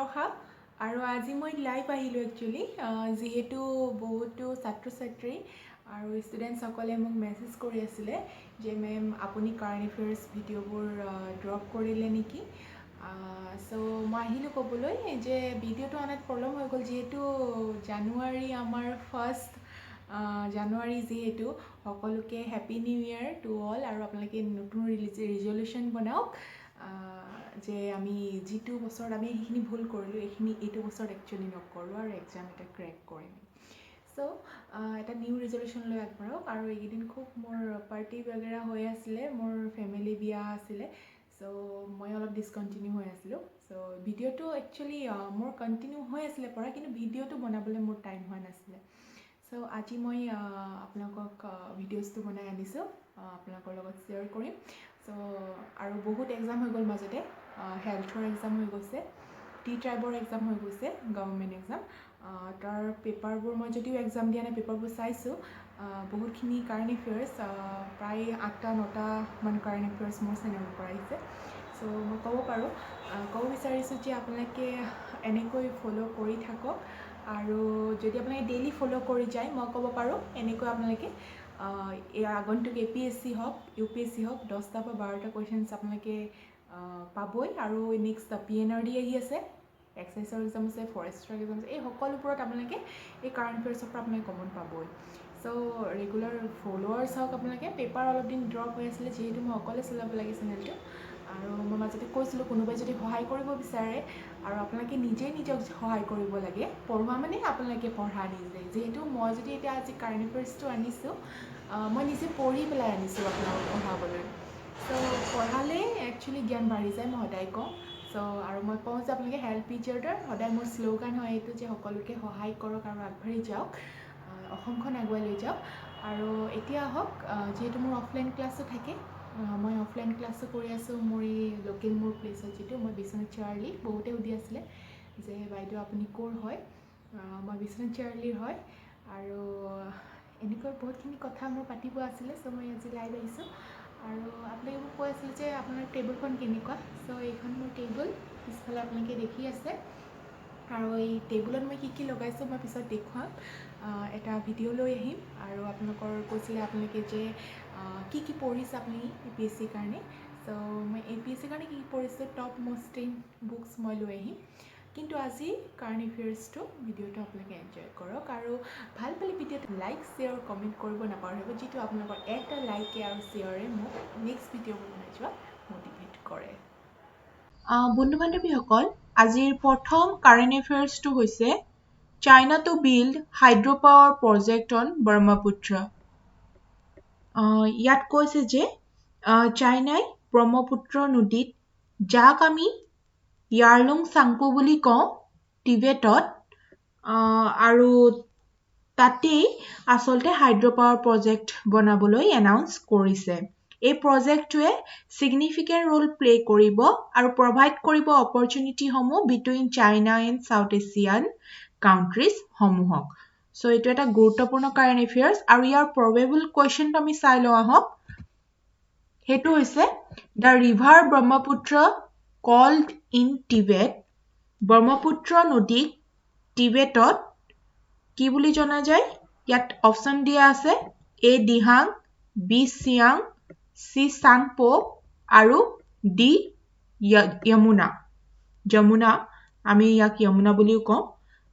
বৰষা আৰু আজি মই লাইভ আহিলোঁ একচুৱেলি যেহেতু বহুতো ছাত্ৰ ছাত্ৰী আৰু ষ্টুডেণ্টসকলে মোক মেছেজ কৰি আছিলে যে মেম আপুনি কাৰেণ্ট এফেয়াৰ্ছ ভিডিঅ'বোৰ ড্ৰপ কৰিলে নেকি চ' মই আহিলোঁ ক'বলৈ যে ভিডিঅ'টো অনাত প্ৰব্লেম হৈ গ'ল যিহেতু জানুৱাৰী আমাৰ ফাৰ্ষ্ট জানুৱাৰী যিহেতু সকলোকে happy new year to all আৰু আপোনালোকে নতুন ৰিজলিউশ্যন বনাওক যে আমি যিটো বছৰত আমি সেইখিনি ভুল কৰিলোঁ এইটো বছৰত একচুৱেলি নকৰোঁ আৰু এক্সাম এটা ক্ৰেক কৰিম চ' এটা নিউ ৰিজলিউশ্যন লৈ আগবাঢ়ক আৰু এইকেইদিন খুব মোৰ পাৰ্টি বাগেৰা হৈ আছিলে মোৰ ফেমিলি বিয়া আছিলে চ' মই অলপ ডিছকণ্টিনিউ হৈ আছিলোঁ চ' ভিডিঅ'টো একচুৱেলি মোৰ কণ্টিনিউ হৈ আছিলে পঢ়া কিন্তু ভিডিঅ'টো বনাবলৈ মোৰ টাইম হোৱা নাছিলে চ' আজি মই আপোনালোকক ভিডিঅ'জটো বনাই আনিছোঁ আপোনালোকৰ লগত শ্বেয়াৰ কৰিম চ' আৰু বহুত এক্সাম হৈ গ'ল মাজতে হেল্থৰ এক্সাম হৈ গৈছে ট্ৰাইবৰ এক্সাম হৈ গৈছে গভৰ্ণমেণ্ট এক্সাম তাৰ পেপাৰবোৰ মই যদিও এক্সাম দিয়া নাই পেপাৰবোৰ চাইছোঁ বহুতখিনি কাৰেণ্ট এফেয়াৰ্ছ প্ৰায় 8-9টামান কাৰেণ্ট এফেয়াৰ্ছ মোৰ চেনেলৰ পৰা আহিছে চ' মই ক'ব বিচাৰিছোঁ যে আপোনালোকে এনেকৈ ফ'ল' কৰি থাকক আৰু যদি আপোনালোকে ডেইলি ফ'ল' কৰি যায় মই ক'ব পাৰোঁ এনেকৈ আপোনালোকে এই আগন্তুক APSC হওক UPSC হওক 10টা বা 12টা কুৱেশ্যনছ আপোনালোকে পাবই আৰু নেক্সট PNRD আহি আছে এক্সাইজৰ এক্সাম আছে ফৰেষ্টৰ এক্সাম আছে এই সকলোবোৰত আপোনালোকে এই কাৰেণ্ট এফেয়াৰ্ছৰ পৰা আপোনালোকে কমন পাবই চ' ৰেগুলাৰ ফ'ল'ৱাৰ্ছ হওক আপোনালোকে পেপাৰ অলপ দিন ড্ৰপ হৈ আছিলে যিহেতু মই অকলে চলাব লাগে চেনেলটো আৰু মই মাজতে কৈছিলোঁ কোনোবাই যদি সহায় কৰিব বিচাৰে আৰু আপোনালোকে নিজক সহায় কৰিব লাগে পঢ়োৱা মানে আপোনালোকে পঢ়া নিজে যিহেতু মই যদি এতিয়া আজি কাৰেণ্ট এফেয়াৰ্ছটো আনিছোঁ মই নিজে পঢ়ি পেলাই আনিছোঁ আপোনালোকক পঢ়াবলৈ চ' পঢ়ালে একচুৱেলি জ্ঞান বাঢ়ি যায় মই সদায় কওঁ চ' আৰু মই কওঁ যে আপোনালোকে হেল্প ইচ আদাৰ সদায় মোৰ শ্লোগান হয় এইটো যে সকলোকে সহায় কৰক আৰু আগবাঢ়ি যাওক অসমখন আগুৱাই লৈ যাওক আৰু এতিয়া আহক যিহেতু মোৰ অফলাইন ক্লাছো থাকে মই অফলাইন ক্লাছো কৰি আছোঁ মোৰ এই লোকেল মোৰ প্লেচত যিটো মই বিশ্বনাথ চাৰিআলি বহুতে সুধি আছিলে যে বাইদেউ আপুনি ক'ৰ হয় মই বিশ্বনাথ চাৰিআলিৰ হয় আৰু এনেকৈ বহুতখিনি কথা মোৰ পাতিব আছিলে চ' মই আজি লাইভ আহিছোঁ আৰু আপোনালোকে মোক কৈ আছিলে যে আপোনাৰ টেবুলখন কেনেকুৱা চ' এইখন মোৰ টেবুল পিছফালে আপোনালোকে দেখি আছে আৰু এই টেবুলত মই কি লগাইছোঁ মই পিছত দেখুৱাম এটা ভিডিঅ' লৈ আহিম আৰু আপোনালোকৰ কৈছিলে আপোনালোকে যে কি পঢ়িছে আপুনি APSCৰ কাৰণে চ' মই APSCৰ কাৰণে কি পঢ়িছোঁ টপ মষ্ট 10 বুকছ মই লৈ আহিম কিন্তু আজি কাৰেণ্ট এফেয়াৰ্ছটো ভিডিঅ'টো আপোনালোকে এনজয় কৰক আৰু ভাল পালে ভিডিঅ'টো লাইক শ্বেয়াৰ কমেণ্ট কৰিব নাপাহৰিব যিটো আপোনালোকৰ এটা লাইকে আৰু শ্বেয়াৰে মোক নেক্সট ভিডিঅ'বোৰ বনাই যোৱা মটিভেট কৰে বন্ধু বান্ধৱীসকল আজিৰ প্ৰথম কাৰেণ্ট এফেয়াৰ্ছটো হৈছে China to build hydro power project on Brahmaputra ইয়াত কৈছে যে চাইনাই ব্ৰহ্মপুত্ৰ নদীত যাক আমি ইয়াৰলুং চাংপো বুলি কওঁ টিবেটত আৰু তাতেই আচলতে হাইড্ৰ পাৱাৰ প্ৰজেক্ট বনাবলৈ এনাউন্স কৰিছে এই প্ৰজেক্টটোৱে ছিগনিফিকেণ্ট ৰোল প্লে কৰিব আৰু প্ৰভাইড কৰিব অপৰচুনিটিসমূহ between China and South Asian কাউণ্ট্ৰিজসমূহক চ' এইটো এটা গুৰুত্বপূৰ্ণ কাৰেণ্ট এফেয়াৰ্ছ আৰু ইয়াৰ প্ৰবেবল কুৱেশ্যনটো আমি চাই লওঁ আহক সেইটো হৈছে the river Brahmaputra called in Tibet Brahmaputra নদীক টিবেটত কি বুলি জনা যায় ইয়াত অপশ্যন দিয়া আছে A Dihang B Siang C Changpo আৰু D যমুনা আমি ইয়াক যমুনা বুলিও কওঁ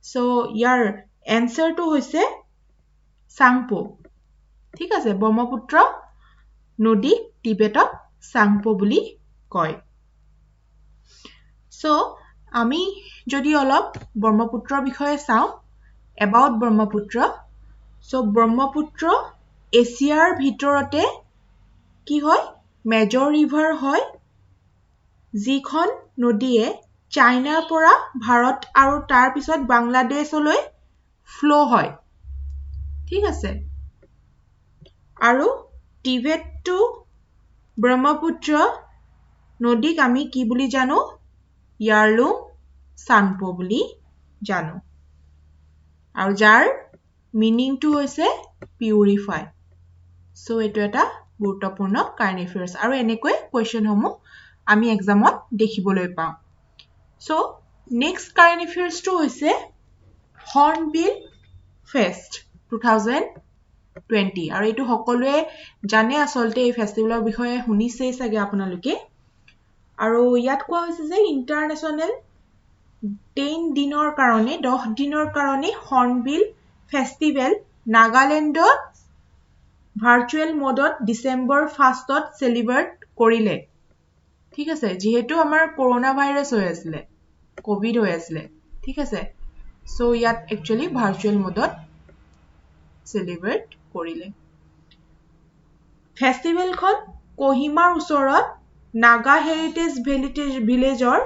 চ' ইয়াৰ এনচাৰটো হৈছে চাংপো ঠিক আছে ব্ৰহ্মপুত্ৰ নদী টিবেটত চাংপো বুলি কয় চ' আমি যদি অলপ ব্ৰহ্মপুত্ৰৰ বিষয়ে চাওঁ about ব্ৰহ্মপুত্ৰ চ' ব্ৰহ্মপুত্ৰ এছিয়াৰ ভিতৰতে কি হয় মেজৰ ৰিভাৰ হয় যিখন নদীয়ে চাইনাৰ পৰা ভাৰত আৰু তাৰ পিছত বাংলাদেশলৈ ফ্লো হয় ঠিক আছে আৰু টিবেট টু ব্ৰহ্মপুত্ৰ নদীক আমি কি বুলি জানো ইয়াৰলুং চাংপো বুলি জানো আৰু যাৰ মিনিংটো হৈছে পিউৰিফাই চ' এইটো এটা গুৰুত্বপূৰ্ণ কাৰেণ্ট এফেয়াৰ্ছ আৰু এনেকৈ কুৱেশ্যনসমূহ আমি এক্সামত দেখিবলৈ পাওঁ চ' নেক্সট কাৰেণ্ট এফেয়াৰ্ছটো হৈছে হৰ্ণবিল ফেষ্ট 2020 আৰু এইটো সকলোৱে জানে আচলতে এই ফেষ্টিভেলৰ বিষয়ে শুনিছেই চাগে আপোনালোকে আৰু ইয়াত কোৱা হৈছে যে ইণ্টাৰনেশ্যনেল 10 দিনৰ কাৰণে হৰ্ণবিল ফেষ্টিভেল নাগালেণ্ডত ভাৰ্চুৱেল মোডত ডিচেম্বৰ 1st চেলিব্ৰেট কৰিলে ঠিক আছে যেহেতু আমাৰ কৰোনা ভাইৰাছ হৈ আছিলে কোভিড হৈ আছিলে ঠিক আছে সো ইয়াত একচুয়ালি ভাৰ্চুৱেল মোডত চেলিব্ৰেট কৰিলে ফেষ্টিভেলখন কোহিমাৰ ওচৰত নাগা হেৰিটেজ ভিলেজৰ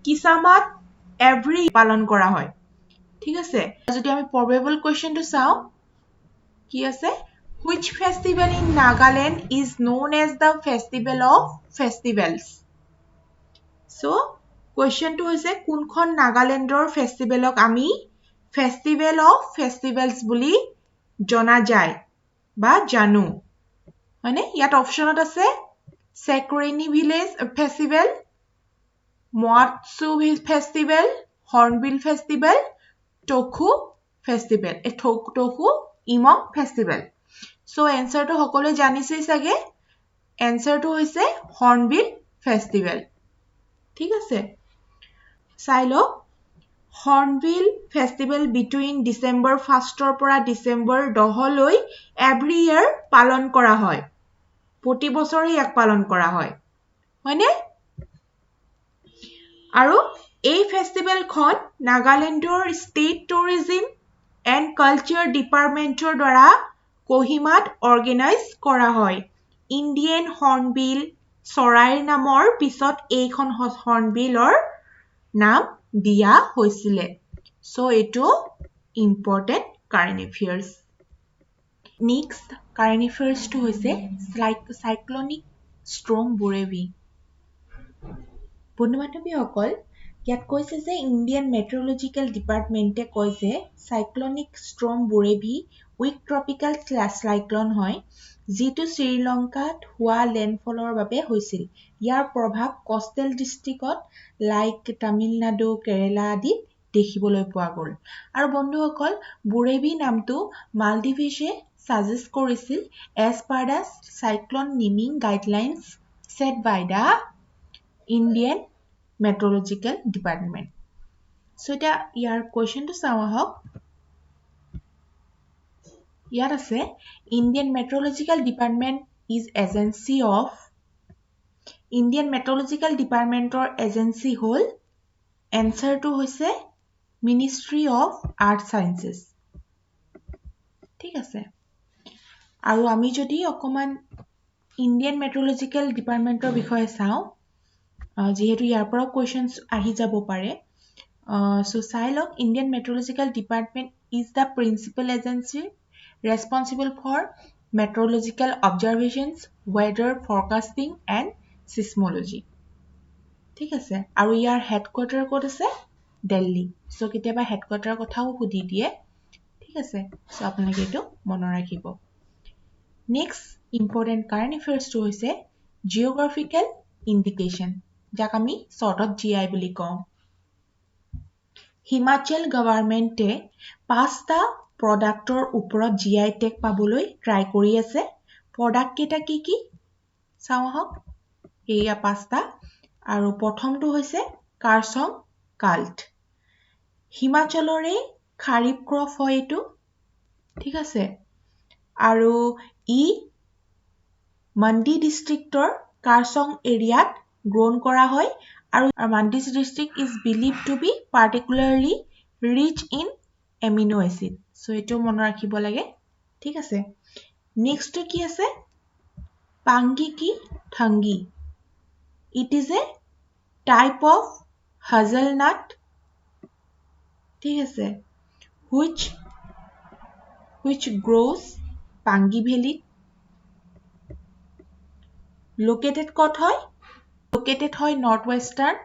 কিসামাত এভৰি পালন কৰা হয় ঠিক আছে যদি আমি প্ৰবেবল কোৱেশ্চনটো চাওঁ কি আছে which festival in Nagaland is known as the festival of festivals so কোৱেশ্চনটো হৈছে কোনখন নাগালেণ্ডৰ ফেষ্টিভেলক আমি ফেষ্টিভেল অফ ফেষ্টিভেলছ বুলি জনা যায় বা জানো মানে ইয়াত অপচনত আছে Sekrenyi village festival Moatsu festival Hornbill festival Tokhu festival Tokhu Emong festival so এনসাৰটো সকলোৱে জানিছেই চাগে এনসাৰটো হৈছে হৰ্ণবিল ফেষ্টিভেল ঠিক আছে চাই লওক হৰ্ণবিল ফেষ্টিভেল বিটুইন ডিচেম্বৰ 1ৰ পৰা ডিচেম্বৰ 10লৈ এভৰি ইয়াৰ পালন কৰা হয় প্ৰতি বছৰে ইয়াক পালন কৰা হয় হয়নে আৰু এই ফেষ্টিভেলখন নাগালেণ্ডৰ ষ্টেট টুৰিজিম এণ্ড কালচাৰ ডিপাৰ্টমেণ্টৰ দ্বাৰা কোহিমাত অৰ্গেনাইজ কৰা হয় ইণ্ডিয়ান হৰ্ণবিল চৰাইৰ নামৰ পিছত এইখন হৰ্ণবিলৰ নাম দিয়া হৈছিলে সো এইটো important current affairs next current এফেয়াৰ্ছটো হৈছে সাইক্লনিক ষ্টৰ্ম বুৰেভি বন্ধু বান্ধৱীসকল ইয়াত কৈছে যে ইণ্ডিয়ান মেট্ৰলজিকেল ডিপাৰ্টমেণ্টে কয় যে cyclonic storm Burevi weak tropical cyclone হয় যিটো শ্ৰীলংকাত হোৱা লেণ্ডফলৰ বাবে হৈছিল ইয়াৰ প্ৰভাৱ কোষ্টেল ডিষ্ট্ৰিক্টত লাইক তামিলনাডু কেৰেলা আদিত দেখিবলৈ পোৱা গ'ল আৰু বন্ধুসকল বুৰেভি নামটো মালদ্বীপে সাজেষ্ট কৰিছিল as per the cyclone naming guidelines set by the Indian Meteorological Department. So এটা ইয়াৰ কোৱেশ্চনটো চাওঁ আহক ইয়াত আছে Indian Meteorological Department is agency of Indian Meteorological Departmentৰ এজেন্সি হ'ল এনসাৰটো হৈছে Ministry of Earth Sciences ঠিক আছে আৰু আমি যদি অকমান Indian Meteorological Departmentৰ বিষয়ে চাওঁ যেহেতু ইয়াৰ পৰা কোৱেশ্চনছ আহি যাব পাৰে সো চাই লওক Indian meteorological department is the principal agency responsible for meteorological observations weather forecasting and seismology ঠিক আছে আৰু ইয়াৰ হেডকোৱাৰ্টাৰ ক'ত আছে দিল্লী সো কেতিয়াবা হেডকোৱাৰ্টাৰৰ কথাও সুধি দিয়ে ঠিক আছে সো আপোনালোকে এইটো মনত ৰাখিব নেক্সট ইম্পৰ্টেণ্ট কাৰেণ্ট এফেয়াৰ্ছটো হৈছে জিঅ'গ্ৰাফিকেল ইণ্ডিকেশ্যন যাক আমি শৰ্টত GI বুলি কওঁ হিমাচল গভৰ্ণমেণ্টে 5টা প্ৰডাক্টৰ ওপৰত GI টেগ পাবলৈ ট্ৰাই কৰি আছে প্ৰডাক্ট কেইটা কি চাওঁ আহক এয়া 5টা আৰু প্ৰথমটো হৈছে কাৰচং কাল্ট হিমাচলৰে খাৰিফ ক্ৰপ হয় এইটো ঠিক আছে আৰু ই মণ্ডি ডিষ্ট্ৰিক্টৰ কাৰচং এৰিয়াত গ্ৰোন কৰা হয় আৰু Mandi district is believed to be particularly rich in amino acid so এটো মনত ৰাখিব লাগে ঠিক আছে নেক্সট কি আছে পাংগিকি থাংগি it is a type of hazelnut ঠিক আছে which grows Pangi Valley located ক'ত হয় located হয় northwestern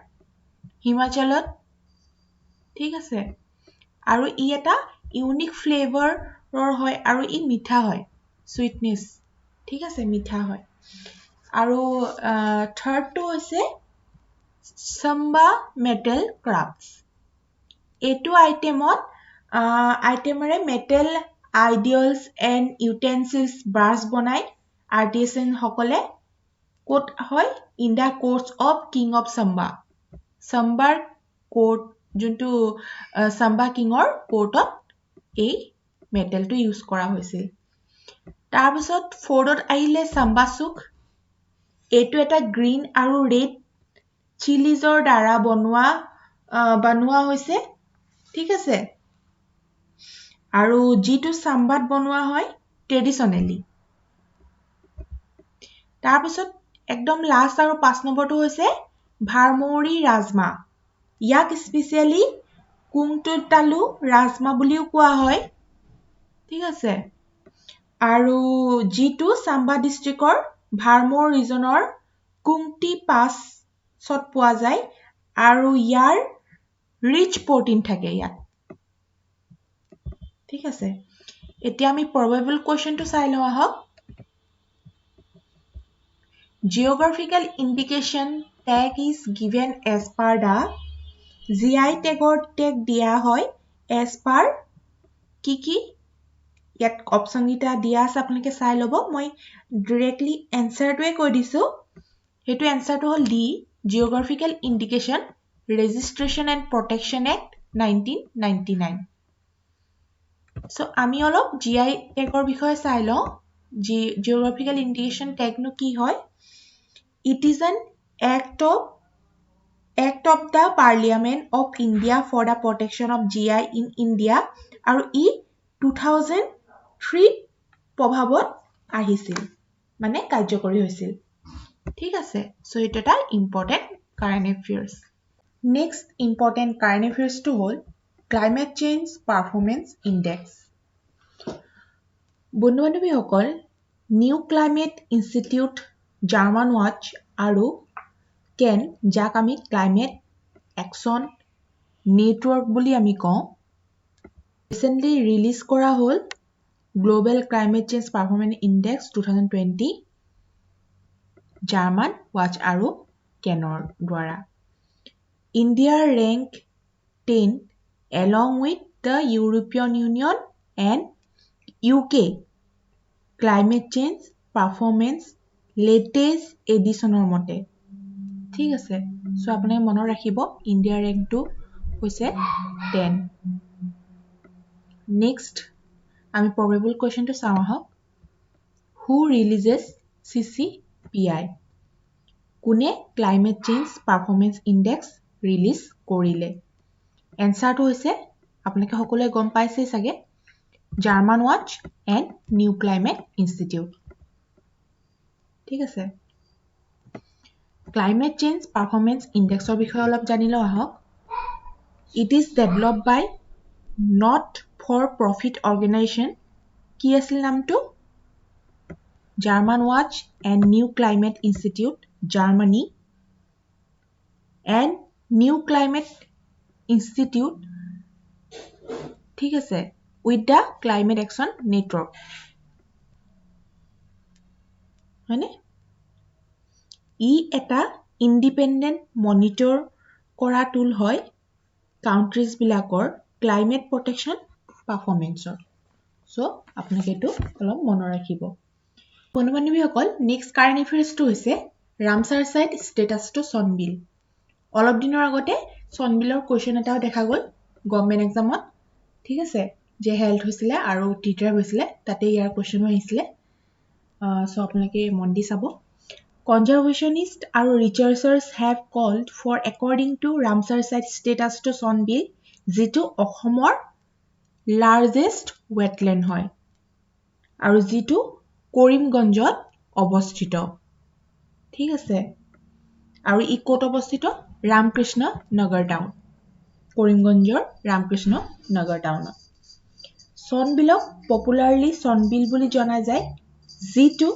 হিমাচলত ঠিক আছে আৰু ই এটা ইউনিক ফ্লেভাৰৰ হয় আৰু ই মিঠা হয় সুইটনেস ঠিক আছে মিঠা হয় আৰু থাৰ্ডটো হৈছে Samba metal crafts. এইটো আইটেমৰে metal ideals and utensils brass বনাই artisan সকলে ক'ত হয় in the courts of king of Samba. Sambar court যোনটো Samba kingৰ courtত এই মেটেলটো ইউজ কৰা হৈছিল তাৰপিছত ফোৰ্ডত আহিলে Samba souk এইটো এটা গ্ৰীণ আৰু ৰেড চিলিজৰ দ্বাৰা বনোৱা হৈছে ঠিক আছে আৰু যিটো সাম্বাত বনোৱা হয় ট্ৰেডিশনেলি তাৰপিছত একদম লাষ্ট আৰু 5 নম্বৰটো হৈছে ভাৰমৌৰী ৰাজমা ইয়াক স্পেশালি কুংতুতালু ৰাজমা বুলিও কোৱা হয় ঠিক আছে আৰু যিটো সাম্বা ডিস্ট্ৰিক্টৰ ভাৰমৌৰ ৰিজনৰ কুংটি পাছত পোৱা যায় আৰু ইয়াৰ ৰিচ প্ৰটিন থাকে ইয়াত ঠিক আছে এতিয়া আমি প্ৰবাবল কোৱেশ্চনটো চাই লওঁ আহক Geographical indication tag is given as per the GI tagৰ tag দিয়া হয় as per কি ইয়াত অপচন গিটা দিয়া আছে আপোনালোকে চাই লব মই ডাইৰেক্টলি এনসাৰটোৱে কৈ দিছো হেতু এনসাৰটো হল D Geographical Indication Registration and Protection Act 1999 so আমি অলপ GI tagৰ বিষয়ে চাই লওঁ Geographical Indication tag নো কি হয় It is an act of the Parliament of India for the protection of GI in India আৰু ই 2003 প্ৰভাৱত আহিছিল মানে কাৰ্যকৰী হৈছিল ঠিক আছে সো এটা এটা important current affairs next important current affairs টো হল ক্লাইমেট চেঞ্জ পাৰফৰম্যান্স ইনডেক্স বন্ধু-বান্ধৱী সকল New Climate Institute German Watch আৰু কেন যাক আমি ক্লাইমেট অ্যাকশন নেটওয়াৰ্ক বুলি আমি কওঁ ৰিসেন্টলি ৰিলিজ কৰা হল global climate change performance index 2020 German Watch আৰু কেনৰ দ্বাৰা India rank 10 along with the European Union and UK climate change performance latest editionৰ মতে ঠিক আছে সো আপুনি মনত ৰাখিব ইন্ডিয়া rank 2 হৈছে 10 next আমি probable question to চাওঁ আহক who releases CCPI কোনে climate change performance index release কৰিলে এনসাৰটো হৈছে আপোনালোকে সকলোৱে গম পাইছে সাগে German Watch and New Climate Institute ঠিক আছে climate change performance indexৰ বিষয়ে অলপ জানি লওঁ আহক it is developed by not for profit organization কি আছিল নামটো German Watch and New Climate Institute Germany and New Climate Institute ঠিক আছে with the Climate Action Network মানে ই এটা ইন্ডিপেন্ডেন্ট মনিটৰ কৰা টুল হয় কাউন্ট্ৰিজ বিলাকৰ ক্লাইমেট প্ৰটেকচন পাৰফৰমেন্সৰ সো আপোনাক এটো অলপ মনত ৰাখিব বন্ধু-বান্ধৱী সকল নেক্সট কাৰেন্ট অ্যাফেয়াৰ্স টো হৈছে ৰামসাৰ সাইট ষ্টেটাস টু সনবিল অলপ দিনৰ আগতে সনবিলৰ কোৱেশ্চন এটাও দেখা গল গভৰ্নমেন্ট এক্সামত ঠিক আছে যে হেলথ হৈছিলে আৰু টিচাৰ হৈছিলে তাতে ইয়াৰ কোৱেশ্চনো আহিছিলে সো আপোনালোকে মন দি চাব Conservationists and researchers have called for according to Ramsar site status to Sonbil যিটো অসমৰ largest wetland হয় আৰু যিটো কৰিমগঞ্জত অৱস্থিত ঠিক আছে আৰু ই ক'ত অৱস্থিত ৰামকৃষ্ণ নগৰ টাউন কৰিমগঞ্জৰ ৰামকৃষ্ণ নগৰ টাউনত সনবিলক পপুলাৰলি সনবিল বুলি জনা যায় যিটো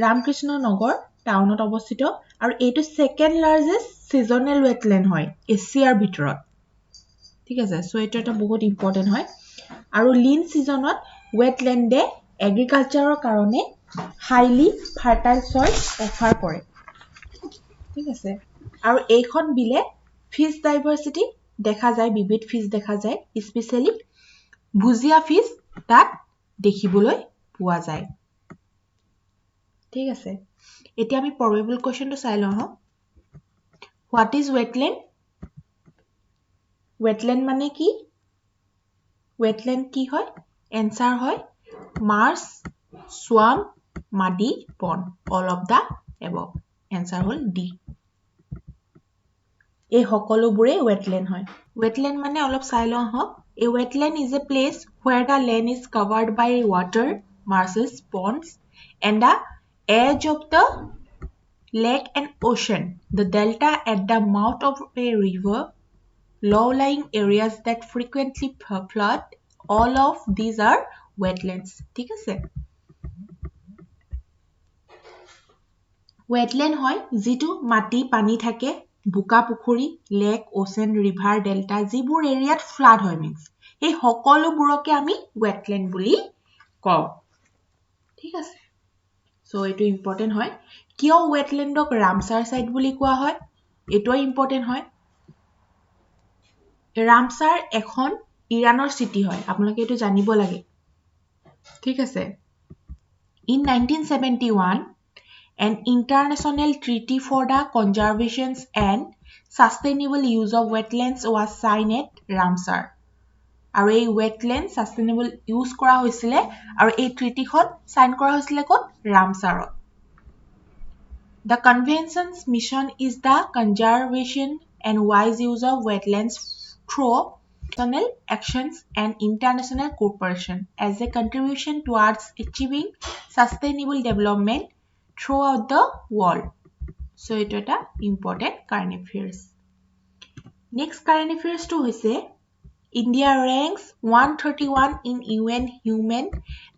ৰামকৃষ্ণ নগৰ টাউনত অৱস্থিত আৰু এইটো সেকেন্ড লাৰ্জেষ্ট সিজনেল ওয়েটল্যান্ড হয় এছিয়াৰ ভিতৰত ঠিক আছে সো এটা এটা বহুত ইম্পৰ্টেন্ট হয় আৰু লিন সিজনত ওয়েটল্যান্ডে এগ্ৰিকালচাৰৰ কাৰণে হাইলি ফাৰ্টাইল সয়েল অফাৰ কৰে ঠিক আছে আৰু এইখন বিলে ফিছ ডাইভাৰ্চিটি দেখা যায় বিবিধ ফিছ দেখা যায় স্পেশালি ভুজিয়া ফিছ তাত দেখিবলৈ পোৱা যায় ঠিক আছে এতিয়া আমি probable questionটো চাই লওঁ what is wetland wetland মানে কি wetland কি হয় answer হয় marsh swamp muddy pond all of the above answer hall D এই সকলোবোৰে wetland হয় wetland মানে অলপ চাই লওঁ a wetland is a place where the land is covered by water marshes ponds and the edge of the lake and ocean the delta at the mouth of a river low-lying areas that frequently flood all of these are wetlands ঠিক আছে wetland হয় যেটো মাটি পানী থাকে বুকা পুখুৰী lake ওচেন river delta যিবোৰ এৰিয়াত ফ্লাড হয় মিন্স এই সকলোবোৰকে আমি wetland বুলি কওঁ ঠিক আছে সো এটো ইম্পৰ্টেন্ট হয় কিয় wetlandক ৰামসাৰ সাইট বুলি কোৱা হয় এটো ইম্পৰ্টেন্ট হয় ৰামসাৰ এখন ইৰানৰ সিটি হয় আপোনালোকে এটো জানিব লাগে ঠিক আছে in 1971 an international treaty for the conservation and sustainable use of wetlands was signed at Ramsar আৰু এই wetland sustainable use কৰা হৈছিলে আৰু এই ট্ৰিটিখন সাইন কৰা হৈছিলে ক'ত ৰামসাৰত The convention's mission is the conservation and wise use of wetlands through national actions and international cooperation as a contribution towards achieving sustainable development throughout the world. So, it is an important current affairs. Next current affairs to say India ranks 131 in UN Human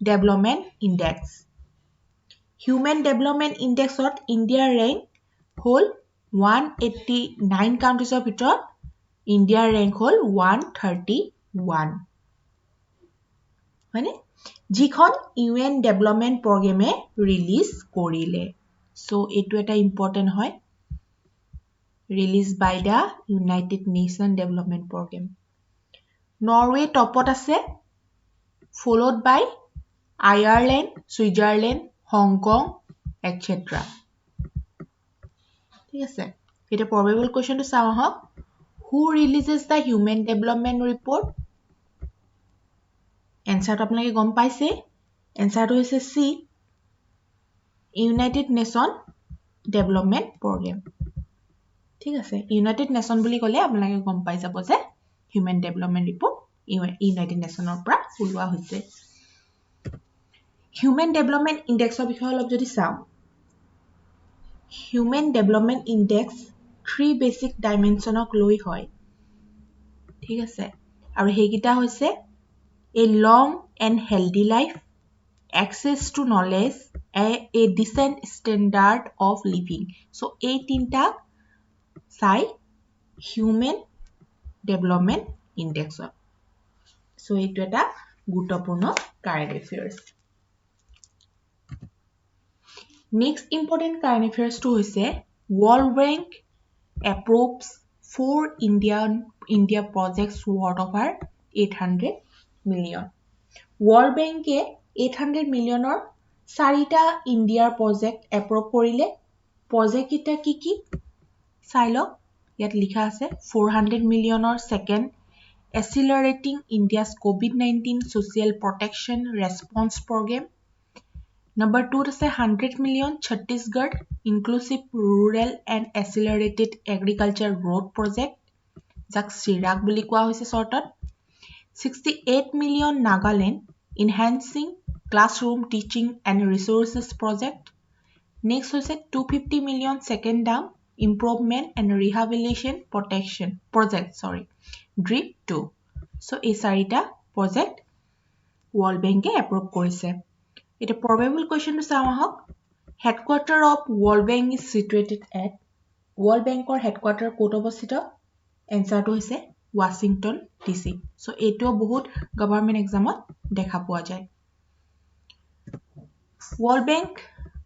Development Index. Human Development Index of India rank whole 189 countries of it India rank whole 131. মানে যিখন UN Development Program release কৰিলে so এটো এটা important হয় released by the United Nations Development Program Norway topot আছে followed by Ireland Switzerland Hong Kong etc ঠিক আছে এটা probable question to চাও হক who releases the human development report answer to আপোনালোকে গম পাইছে answer to হৈছে C United Nation Development Program ঠিক আছে United Nation বুলি ক'লে আপোনালোকে গম পাই যাব যে human development report United Nationৰ পৰা ওলোৱা হৈছে Human Development Index of বিষয়ে অলপ যদি চাও Human Development Index 3 basic dimensionক লৈ হয় ঠিক আছে আৰু হেগিটা হৈছে a long and healthy life access to knowledge a decent standard of living so এই তিনটা চাই Human Development Index so এইটো এটা গুৰুত্বপূৰ্ণ current affairs Next important current affairs to hoise World Bank approves 4 India projects worth over 800 million. World Bank 800 million or sarita India project approve korile project ita ki sailo yat likha ase 400 million or second accelerating India's COVID-19 social protection response program Number 2 is 100 million Chhattisgarh Inclusive Rural and Accelerated Agriculture Road Project. Jak Sirak buli koa hoise shortat. 68 million Nagaland Enhancing Classroom Teaching and Resources Project. Next hoise 250 million Second Dam Improvement and Rehabilitation Protection Project. DRIP 2. So, এই চাৰিটা project World Bank approve korise. It a probable question to Samahok. Headquarter of World Bank is situated at World Bank or headquarter Koto Bosito. Answer to is Washington DC. So, eto bahut government exam dekha poa jay. World Bank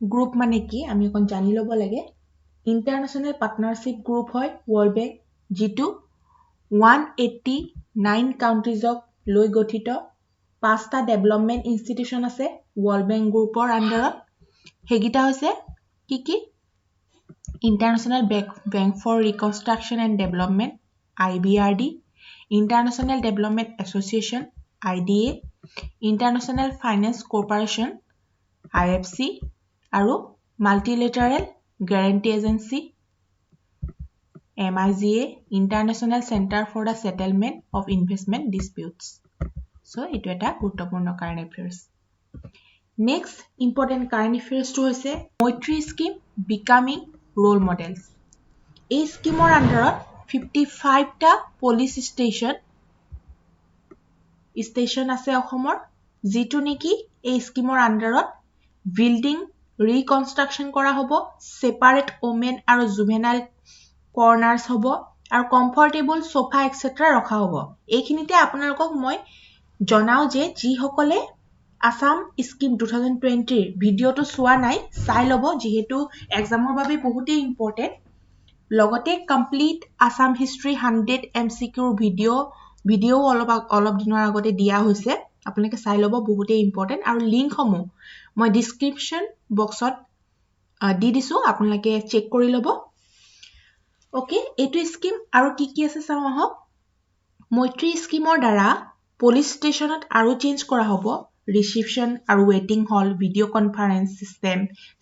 group mane ki ami kon jani lobo lage. International partnership group হয় World Bank, যিটো 189 কাউণ্ট্ৰিজক লৈ গঠিত। 5টা development institution আছে World Bank গ্ৰুপৰ আণ্ডাৰত। সেইকেইটা হৈছে কি? International Bank for Reconstruction and Development IBRD, International Development Association IDA, International Finance Corporation IFC আৰু multilateral guarantee agency MIGA, International Centre for the Settlement of Investment Disputes. So' এইটো এটা গুৰুত্বপূৰ্ণ current affairs. Next important current এফেয়াৰ্ছটো হৈছে Maitri scheme becoming role medals. এই স্কিমৰ আণ্ডাৰত 55টা police station আছে অসমৰ, যিটো নেকি এই স্কিমৰ আণ্ডাৰত বিল্ডিং ৰিকনষ্ট্ৰাকশ্যন কৰা হ'ব, ছেপাৰেট ওমেন আৰু জুভেনাইল কৰ্নাৰ্ছ হ'ব আৰু কমফৰ্টেবল সোফা এক্সেট্ৰা ৰখা হ'ব। এইখিনিতে আপোনালোকক মই জনাওঁ যে যিসকলে আসাম স্কিম 2020 ভিডিঅ'টো চোৱা নাই চাই ল'ব, যিহেতু এক্সামৰ বাবে বহুতেই ইম্পৰ্টেণ্ট। লগতে কমপ্লিট আসাম হিষ্ট্ৰী 100 MCQৰ ভিডিঅ' অলপ দিনৰ আগতে দিয়া হৈছে, আপোনালোকে চাই ল'ব, বহুতেই ইম্পৰ্টেণ্ট। আৰু লিংকসমূহ মই ডিছক্ৰিপশ্যন বক্সত দি দিছোঁ, আপোনালোকে চেক কৰি ল'ব। অ'কে, এইটো স্কিম আৰু কি আছে চাওঁ আহক। মৈত্ৰী স্কিমৰ দ্বাৰা পুলিচ ষ্টেচনত আৰু চেঞ্জ কৰা হ'ব ৰিচিপশ্যন আৰু ৱেটিং hall, video' conference system,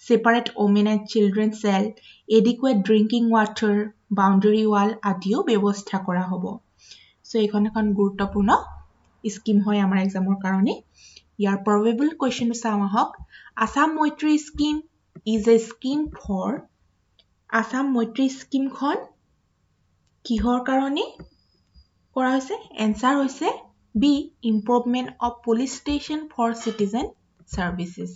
separate women and children cell, adequate drinking water, boundary wall আদিও ব্যৱস্থা কৰা হ'ব। চ' এইখন এখন গুৰুত্বপূৰ্ণ স্কিম হয় আমাৰ এক্সামৰ কাৰণে। ইয়াৰ প্ৰবেবল কুৱেশ্যনটো চাওঁ আহক। Assam Maitri scheme is a scheme for, Assam Maitri স্কিমখন কিহৰ কাৰণে কৰা হৈছে? এনচাৰ হৈছে be, improvement of police station for citizen services.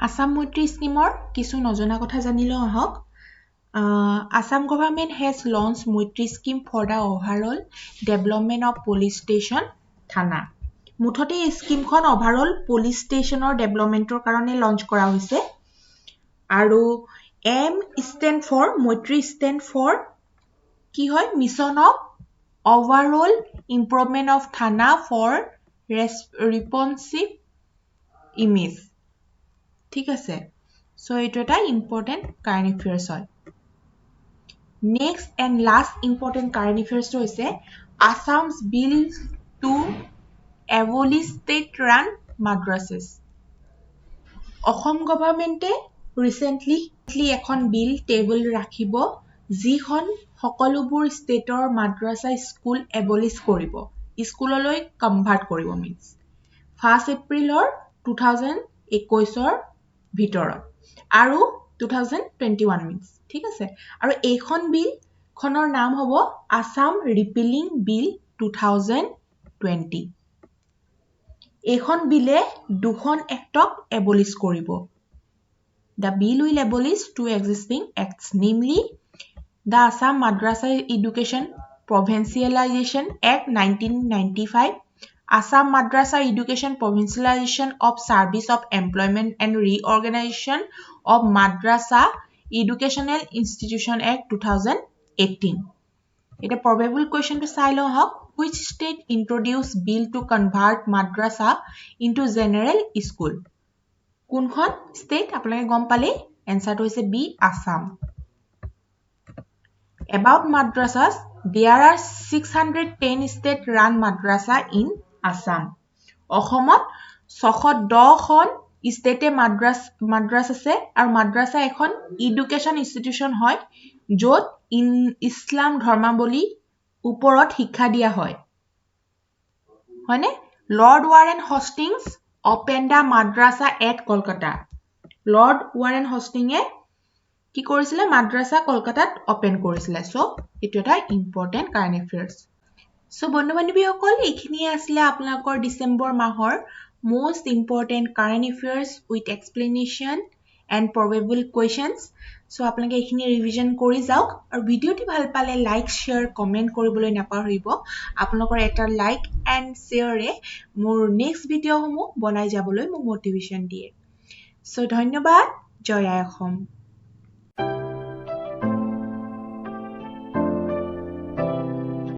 Assam Maitri স্কিমৰ কিছু নজনা কথা জানি লওঁ আহক। Assam government has launched Maitri scheme for the overall development of police station থানা। মুঠতে এই স্কিমখন overall police stationৰ ডেভেলপমেণ্টৰ কাৰণে লঞ্চ কৰা হৈছে। আৰু M stand for, Maitri stand for কি হয়? Mission of overall improvement of থানা for responsive image। ঠিক আছে, চ' এইটো এটা ইম্পৰ্টেণ্ট কাৰেণ্ট এফেয়াৰ্ছ হয়। Next and last important current এফেয়াৰ্ছটো হৈছে Assam's bill to abolish state run madrasas. Assam গভৰ্ণমেণ্টে ৰিচেণ্টলি এখন বিল টেবল ৰাখিব, যিখন সকলোবোৰ ষ্টেটৰ মাদ্ৰাছা স্কুল এবলিছ কৰিব, স্কুললৈ কনভাৰ্ট কৰিব। 1 এপ্ৰিলৰ 2021 ভিতৰত আৰু 2021 ঠিক আছে। আৰু এইখন বিলখনৰ নাম হ'ব আসাম ৰিপিলিং বিল 2020। এইখন বিলে দুখন এক্টক এবলিছ কৰিব। The bill will abolish two existing acts, namely the Assam Madrasa Education Provincialization Act 1995, Assam Madrasa Education Provincialization of Service of Employment and Reorganization of Madrasa Educational Institution Act 2018. এটা probable question to চাই লওঁ আহক। Which state introduced bill to convert madrasa into general school? কোনখন state? আপোনালোকে গম পালে, এনচাৰটো হৈছে B, Assam. About madrasas, there are 610 state-run madrasa in Assam. অসমত 610খন ষ্টেটে মাদ্ৰাছ আছে, আৰু মাদ্ৰাছা এখন এডুকেশ্যন ইনষ্টিটিউশ্যন হয় য'ত ইছলাম ধৰ্মাৱলী ওপৰত শিক্ষা দিয়া হয়, হয়নে? Lord Warren Hastings opened the madrasa at Kolkata. Lord Warren হষ্টিঙে কি কৰিছিলে? মাদ্ৰাছা কলকাতাত ওপেন কৰিছিলে। চ' এইটো এটা ইম্পৰ্টেণ্ট কাৰেণ্ট এফেয়াৰ্ছ। চ' বন্ধু বান্ধৱীসকল, এইখিনিয়ে আছিলে আপোনালোকৰ ডিচেম্বৰ মাহৰ most important current affairs with explanation and probable questions. So আপোনালোকে এইখিনি ৰিভিজন কৰি যাওক, আৰু ভিডিঅ'টি ভাল পালে লাইক, শ্বেয়াৰ, কমেণ্ট কৰিবলৈ নাপাহৰিব। আপোনালোকৰ এটা লাইক এণ্ড শ্বেয়াৰে মোৰ নেক্সট ভিডিঅ'সমূহ বনাই যাবলৈ মোক মটিভেশ্যন দিয়ে। চ' ধন্যবাদ। জয় আই অসম।